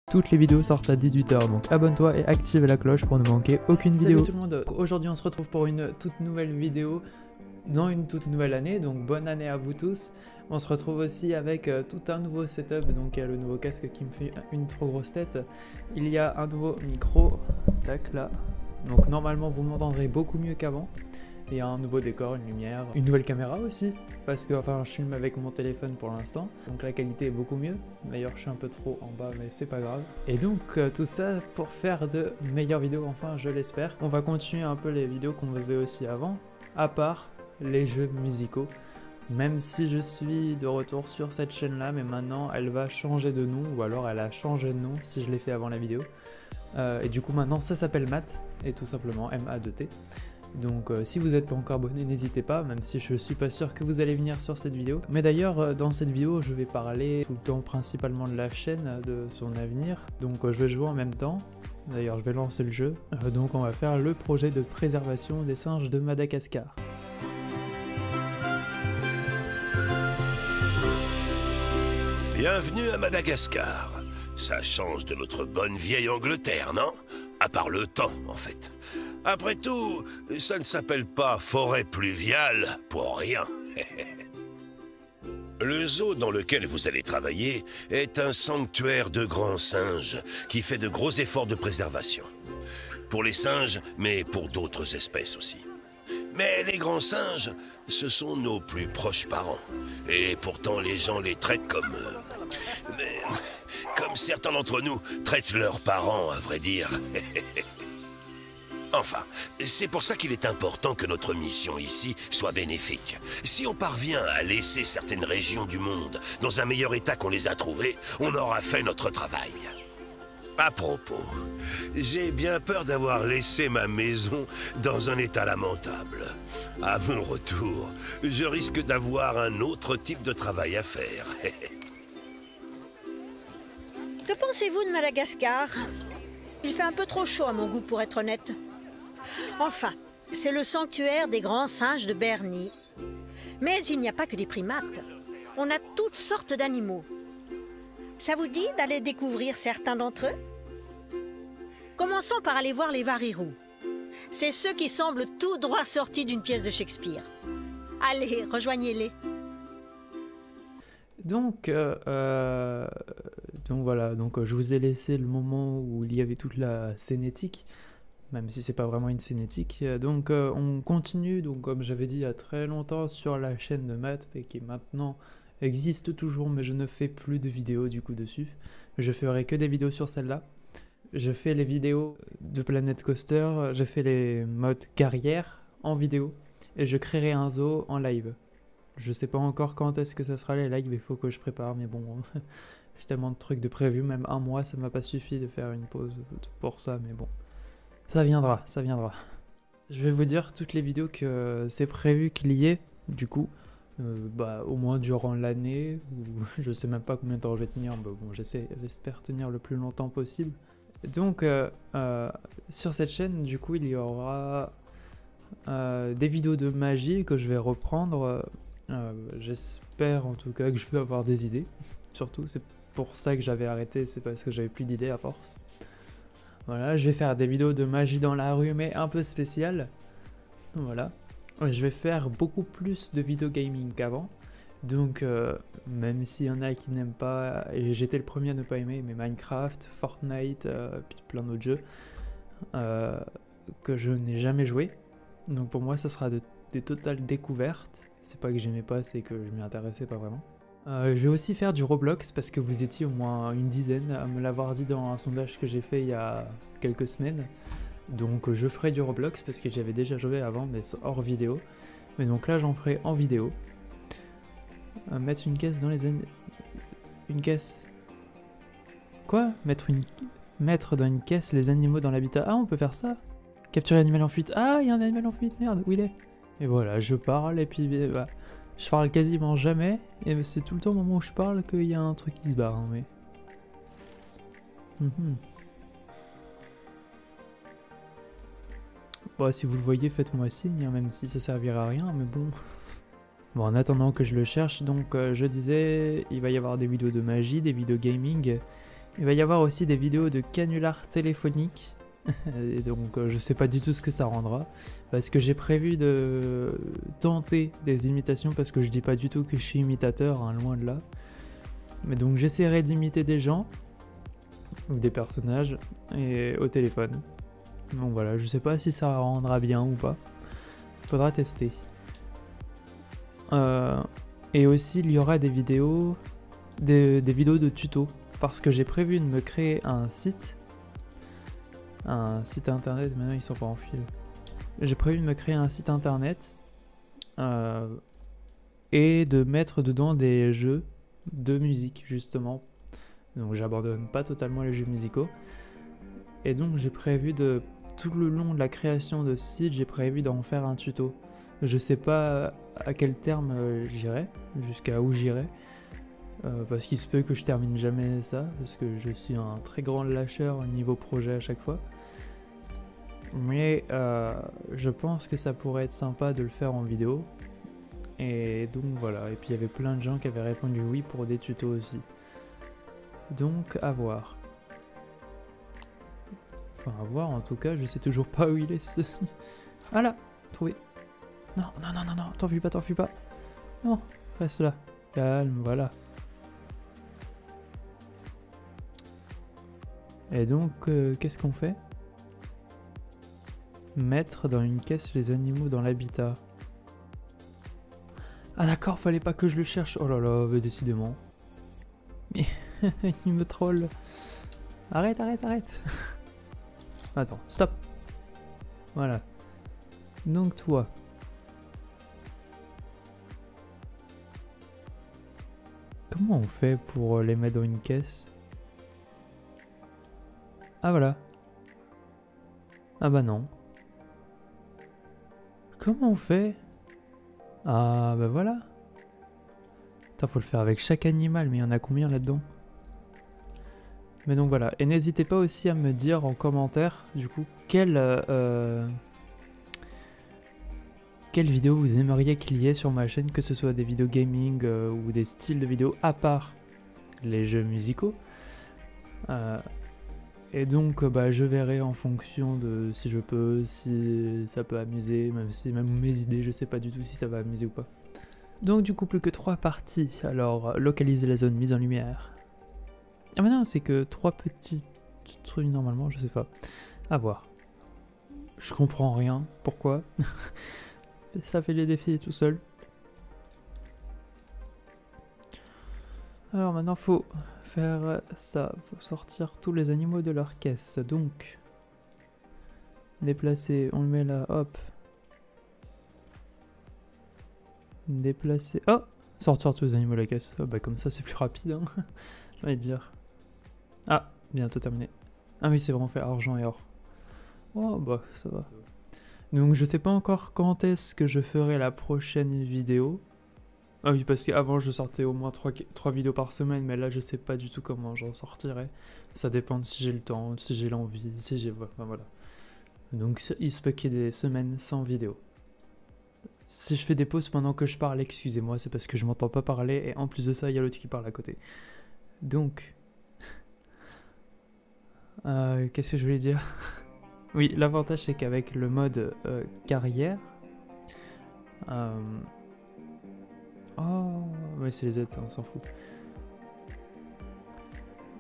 Toutes les vidéos sortent à 18 h, donc abonne-toi et active la cloche pour ne manquer aucune vidéo. Salut tout le monde, aujourd'hui on se retrouve pour une toute nouvelle vidéo dans une toute nouvelle année, donc bonne année à vous tous. On se retrouve aussi avec tout un nouveau setup, donc il y a le nouveau casque qui me fait une trop grosse tête. Il y a un nouveau micro, tac là, donc normalement vous m'entendrez beaucoup mieux qu'avant. Et un nouveau décor, une lumière, une nouvelle caméra aussi, parce que enfin je filme avec mon téléphone pour l'instant, donc la qualité est beaucoup mieux. D'ailleurs je suis un peu trop en bas mais c'est pas grave. Et donc tout ça pour faire de meilleures vidéos, enfin je l'espère. On va continuer un peu les vidéos qu'on faisait aussi avant, à part les jeux musicaux. Même si je suis de retour sur cette chaîne là, mais maintenant elle va changer de nom, ou alors elle a changé de nom si je l'ai fait avant la vidéo. Et du coup maintenant ça s'appelle Matt, et tout simplement M-A-2-T. Donc si vous n'êtes pas encore abonné, n'hésitez pas, même si je suis pas sûr que vous allez venir sur cette vidéo. Mais d'ailleurs, dans cette vidéo, je vais parler tout le temps principalement de la chaîne, de son avenir. Donc je vais jouer en même temps. D'ailleurs, je vais lancer le jeu. Donc on va faire le projet de préservation des singes de Madagascar. Bienvenue à Madagascar. Ça change de notre bonne vieille Angleterre, non? À part le temps, en fait. Après tout, ça ne s'appelle pas forêt pluviale pour rien. Le zoo dans lequel vous allez travailler est un sanctuaire de grands singes qui fait de gros efforts de préservation. Pour les singes, mais pour d'autres espèces aussi. Mais les grands singes, ce sont nos plus proches parents. Et pourtant les gens les traitent comme... comme certains d'entre nous traitent leurs parents, à vrai dire. Enfin, c'est pour ça qu'il est important que notre mission ici soit bénéfique. Si on parvient à laisser certaines régions du monde dans un meilleur état qu'on les a trouvées, on aura fait notre travail. À propos, j'ai bien peur d'avoir laissé ma maison dans un état lamentable. À mon retour, je risque d'avoir un autre type de travail à faire. Que pensez-vous de Madagascar? Il fait un peu trop chaud à mon goût pour être honnête. Enfin, c'est le sanctuaire des grands singes de Bernie. Mais il n'y a pas que des primates. On a toutes sortes d'animaux. Ça vous dit d'aller découvrir certains d'entre eux? Commençons par aller voir les varirous. C'est ceux qui semblent tout droit sortis d'une pièce de Shakespeare. Allez, rejoignez-les. Donc voilà, je vous ai laissé le moment où il y avait toute la scénétique, même si c'est pas vraiment une scénétique. Donc on continue, donc comme j'avais dit il y a très longtemps, sur la chaîne de Matt, et qui maintenant existe toujours, mais je ne fais plus de vidéos du coup dessus. Je ferai que des vidéos sur celle-là. Je fais les vidéos de Planet Coaster, je fais les modes carrière en vidéo, et je créerai un zoo en live. Je sais pas encore quand est-ce que ça sera les lives, il faut que je prépare, mais bon, j'ai tellement de trucs de prévu, même un mois ça m'a pas suffi de faire une pause pour ça, mais bon. Ça viendra, ça viendra. Je vais vous dire toutes les vidéos que c'est prévu qu'il y ait, du coup, au moins durant l'année, ou je sais même pas combien de temps je vais tenir, mais bon, j'espère tenir le plus longtemps possible. Donc, sur cette chaîne, du coup, il y aura des vidéos de magie que je vais reprendre. J'espère en tout cas que je vais avoir des idées. Surtout, c'est pour ça que j'avais arrêté, c'est parce que j'avais plus d'idées à force. Voilà, je vais faire des vidéos de magie dans la rue, mais un peu spéciales. Voilà. Je vais faire beaucoup plus de vidéos gaming qu'avant. Donc, même s'il y en a qui n'aiment pas, et j'étais le premier à ne pas aimer, mais Minecraft, Fortnite, puis plein d'autres jeux que je n'ai jamais joué. Donc pour moi, ça sera des totales découvertes. C'est pas que j'aimais pas, c'est que je m'y intéressais pas vraiment. Je vais aussi faire du Roblox parce que vous étiez au moins une dizaine à me l'avoir dit dans un sondage que j'ai fait il y a quelques semaines. Donc je ferai du Roblox parce que j'avais déjà joué avant, mais hors vidéo. Mais donc là, j'en ferai en vidéo. Mettre une caisse dans les une caisse. Quoi? Mettre dans une caisse les animaux dans l'habitat. Ah, on peut faire ça? Capturer l'animal en fuite. Ah, il y a un animal en fuite, merde, où il est? Et voilà, je parle, et puis bah, je parle quasiment jamais, et c'est tout le temps au moment où je parle qu'il y a un truc qui se barre, hein, mais... Bon, si vous le voyez, faites-moi signe, hein, même si ça servira à rien, mais bon... Bon, en attendant que je le cherche, donc je disais, il va y avoir des vidéos de magie, des vidéos gaming, Il va y avoir aussi des vidéos de canulars téléphoniques. Et donc je sais pas du tout ce que ça rendra. Parce que j'ai prévu de tenter des imitations parce que je dis pas du tout que je suis imitateur, hein, loin de là. Mais donc j'essaierai d'imiter des gens ou des personnages et au téléphone. Donc voilà, je sais pas si ça rendra bien ou pas. Faudra tester. Et aussi il y aura des vidéos vidéos de tutos parce que j'ai prévu de me créer un site internet. Maintenant ils sont pas en fil. J'ai prévu de me créer un site internet et de mettre dedans des jeux de musique justement. Donc j'abandonne pas totalement les jeux musicaux. Et donc j'ai prévu de tout le long de la création de ce site, j'ai prévu d'en faire un tuto. Je sais pas à quel terme j'irai, jusqu'à où j'irai. Parce qu'il se peut que je termine jamais ça, parce que je suis un très grand lâcheur au niveau projet à chaque fois. Mais je pense que ça pourrait être sympa de le faire en vidéo. Et donc voilà, et puis il y avait plein de gens qui avaient répondu oui pour des tutos aussi. Donc à voir. Enfin à voir en tout cas, je sais toujours pas où il est ceci. Ah là, trouvé. Non, non, non, non, non, t'enfuis pas, t'enfuis pas. Non, reste là. Calme, voilà. Et donc, qu'est-ce qu'on fait? Mettre dans une caisse les animaux dans l'habitat. Ah d'accord, fallait pas que je le cherche. Oh là là, mais décidément. Mais il me troll. Arrête, arrête, arrête. Attends, stop. Voilà. Donc toi. Comment on fait pour les mettre dans une caisse? Ah voilà. Ah bah non. Comment on fait? Ah bah voilà. Attends, faut le faire avec chaque animal, mais il y en a combien là-dedans? Mais donc voilà. Et n'hésitez pas aussi à me dire en commentaire, du coup, quelle vidéo vous aimeriez qu'il y ait sur ma chaîne, que ce soit des vidéos gaming ou des styles de vidéos à part les jeux musicaux. Et donc bah, je verrai en fonction de si je peux, si ça peut amuser, même mes idées, je sais pas du tout si ça va amuser ou pas. Donc du coup plus que 3 parties, alors localiser la zone mise en lumière. Ah mais non, c'est que 3 petits trucs normalement, je sais pas. À voir. Je comprends rien, pourquoi? Ça fait les défis tout seul. Alors maintenant faut faire ça, faut sortir tous les animaux de leur caisse. Donc déplacer, on le met là, hop. Déplacer, oh, sortir tous les animaux de la caisse. Oh, bah comme ça c'est plus rapide, hein. J'ai envie de dire. Ah, bientôt terminé. Ah oui c'est vraiment fait argent et or. Oh bah ça va. Donc je sais pas encore quand est-ce que je ferai la prochaine vidéo. Ah oui, parce qu'avant je sortais au moins 3 vidéos par semaine, mais là je sais pas du tout comment j'en sortirai. Ça dépend de si j'ai le temps, si j'ai l'envie, si j'ai... Enfin, voilà. Donc il se peut qu'il y ait des semaines sans vidéo. Si je fais des pauses pendant que je parle, excusez-moi, c'est parce que je m'entends pas parler, et en plus de ça, il y a l'autre qui parle à côté. Donc... qu'est-ce que je voulais dire? Oui, l'avantage c'est qu'avec le mode carrière... Oh, ouais, c'est les aides, ça, on s'en fout.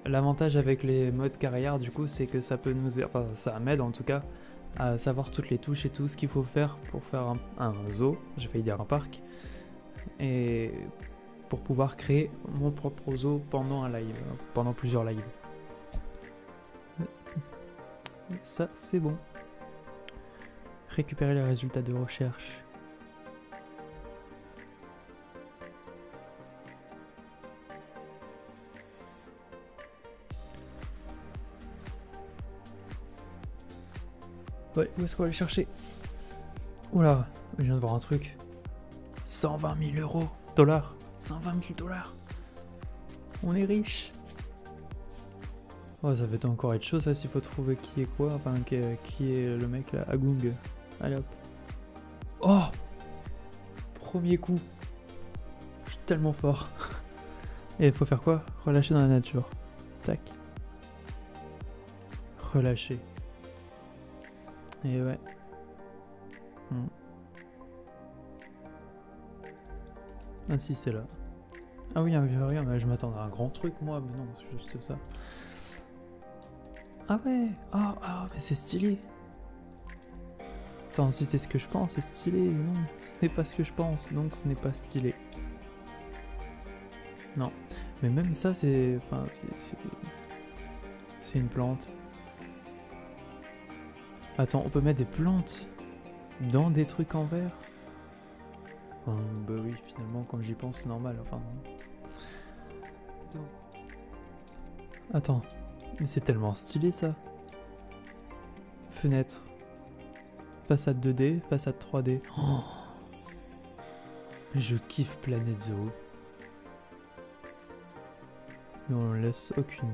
L'avantage avec les modes carrière, du coup, c'est que ça peut nous... Enfin, ça m'aide en tout cas à savoir toutes les touches et tout ce qu'il faut faire pour faire un zoo, j'ai failli dire un parc, et pour pouvoir créer mon propre zoo pendant un live, pendant plusieurs lives. Ça, c'est bon. Récupérer les résultats de recherche. Ouais, où est-ce qu'on va aller chercher? Oula, je viens de voir un truc. 120 000 €. Dollars. 120 000 $. On est riche. Oh, ça va encore être chaud ça s'il faut trouver qui est quoi. Enfin, qui est le mec là, Agung. Allez hop. Oh! Premier coup. Je suis tellement fort. Et il faut faire quoi? Relâcher dans la nature. Tac. relâché. Et ouais. Ah si, c'est là. Ah oui, un vieux rien, mais je m'attendais à un grand truc moi, mais non, c'est juste ça. Ah ouais. Ah, mais c'est stylé. Attends, si c'est ce que je pense, c'est stylé. Non, ce n'est pas ce que je pense, donc ce n'est pas stylé. Non. Mais même ça, c'est... Enfin, c'est une plante. Attends, on peut mettre des plantes dans des trucs en verre? Enfin, bah oui, finalement, quand j'y pense, c'est normal. Enfin, non. Attends, mais c'est tellement stylé, ça. Fenêtre. Façade 2D, façade 3D. Oh, je kiffe Planète Zoo. Mais on laisse aucune.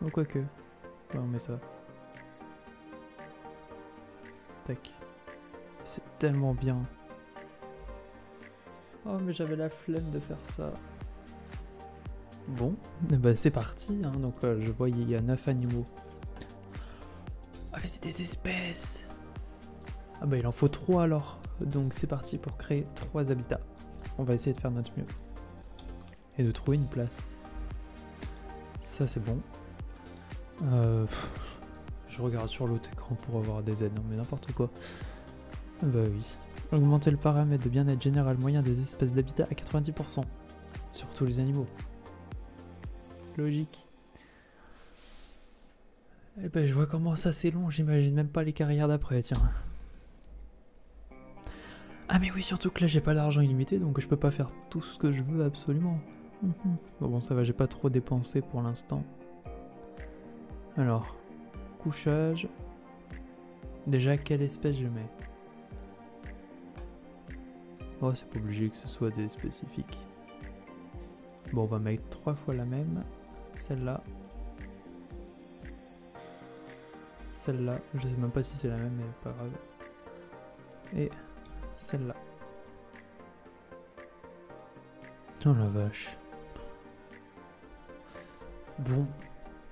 Oh, quoique. Ouais, on met ça. Tac. C'est tellement bien. Oh, mais j'avais la flemme de faire ça. Bon, bah c'est parti. Hein. Donc, je vois, il y a 9 animaux. Ah, mais c'est des espèces. Ah, bah il en faut 3 alors. Donc, c'est parti pour créer 3 habitats. On va essayer de faire notre mieux. Et de trouver une place. Ça, c'est bon. Je regarde sur l'autre écran pour avoir des aides. Non, mais n'importe quoi. Bah oui. Augmenter le paramètre de bien-être général moyen des espaces d'habitat à 90%. Sur tous les animaux. Logique. Eh ben, je vois comment ça c'est long. J'imagine même pas les carrières d'après, tiens. Ah mais oui, surtout que là j'ai pas d'argent illimité, donc je peux pas faire tout ce que je veux absolument. Bon, ça va, j'ai pas trop dépensé pour l'instant. Alors, couchage. Déjà, quelle espèce je mets? Oh, c'est pas obligé que ce soit des spécifiques. Bon, on va mettre 3 fois la même. Celle-là. Celle-là. Je sais même pas si c'est la même, mais pas grave. Et celle-là. Oh la vache. Bon,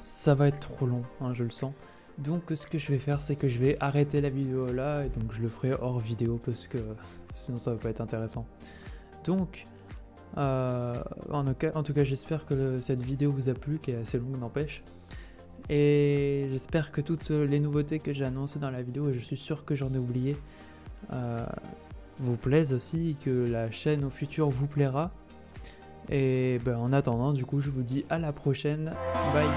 ça va être trop long, hein, je le sens. Donc ce que je vais faire, c'est que je vais arrêter la vidéo là, et donc je le ferai hors vidéo parce que sinon ça va pas être intéressant. Donc, en tout cas j'espère que cette vidéo vous a plu, qui est assez longue n'empêche. Et j'espère que toutes les nouveautés que j'ai annoncées dans la vidéo, et je suis sûr que j'en ai oublié, vous plaisent aussi, que la chaîne au futur vous plaira. Et ben, en attendant, du coup, je vous dis à la prochaine. Bye.